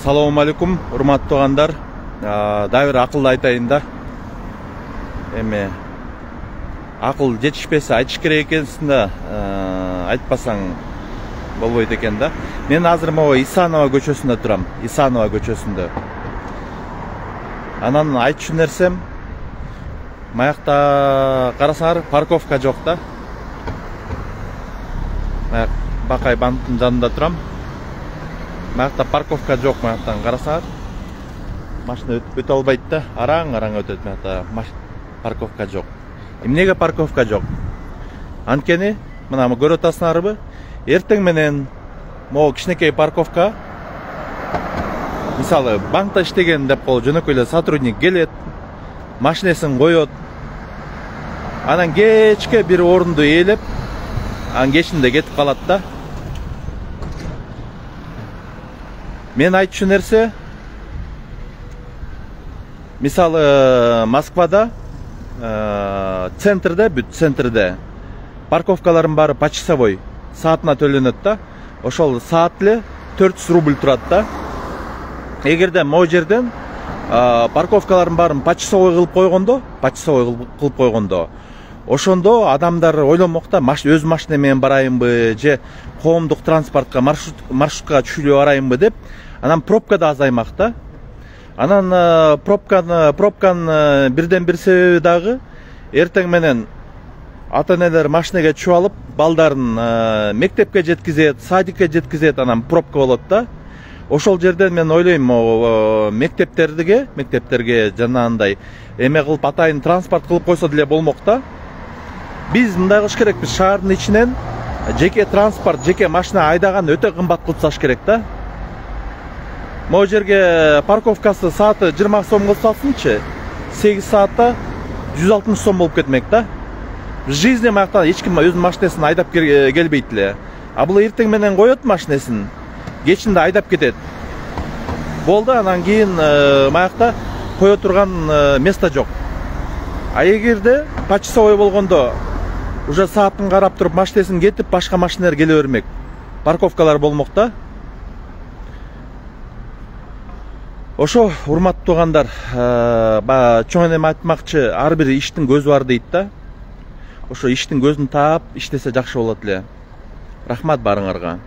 Саламу алейкум, урматтуу туугандар. Да бир акылды айтайын да. Эми акыл жетишпесе айтыш керек экенсин да, айтпасаң болбойт экен да. Мен азыр могу Исанова көчөсүндө турам. Исанова көчөсүндө. Анан айтчу нерсем, маякта карасаңар парковка жок да. Бакай банктын жанында турам. Маякта парковка жок, маяктан карасаңар. Машина өтө албайт да, араң өтөт маякта. Парковка жок. Эмнеге парковка жок? Анткени, мына көрүп атасыңарбы? Эртең менен могу кичинекей парковка, мисалы, банкта иштеген деп коелу, жөнөкөй эле сотрудник келет, машинесин коет. Анан кечке бир орунду ээлеп, анан кечинде кетип калат да. Мен айтчу нерсе, мисалы, Москвада центрде парковкалардын баары почасовой, саатына төлөнөт да. Ошол саат эле 400 рубль турат да. Эгерде могу жерден парковкалардын баарын почасовой кылып койгондо, ошондо адамдар ойломок да, өз машина менен барайынбы же коомдук транспортко, маршрутка түшүлүп барайынбы деп, анан пробка да азаймак да. Анан пробканын бирден бир себеби дагы эртең менен ата-энелер машинеге түшүп алып, балдарын мектепке жеткизет, садикке жеткизет, анан пробка болот да. Ошол жерден мен ойлойм, мектептерге жанагындай эме кылып атайын транспорт кылып койсо деле болмок да. Биз мындай кылыш керекпиз, шаардын ичинен жеке транспорт, жеке машина айдаган өтө кымбат кылсаш керек да. Могу жерге парковкасы сааты 20 сом кылсасынчы, 8 саатта 160 сом болуп кетмек да. Жизни маяктан эч ким өзүнүн машинесин айдап келбейт эле. А бул эртең менен коет машинесин, кечинде айдап кетет. Болду, анан кийин маякта кое турган место жок. А эгерде почасовой болгондо, уже саатын карап туруп машинесин кетип, башка машиналар келе бермек. Парковкалар болмок да. Ошо, урматтуу туугандар, чоң эме айтмакчы, ар бир иштин көзү бар дейт да. Ошо иштин көзүн таап, иштесе жакшы болот эле. Рахмат барыңарга.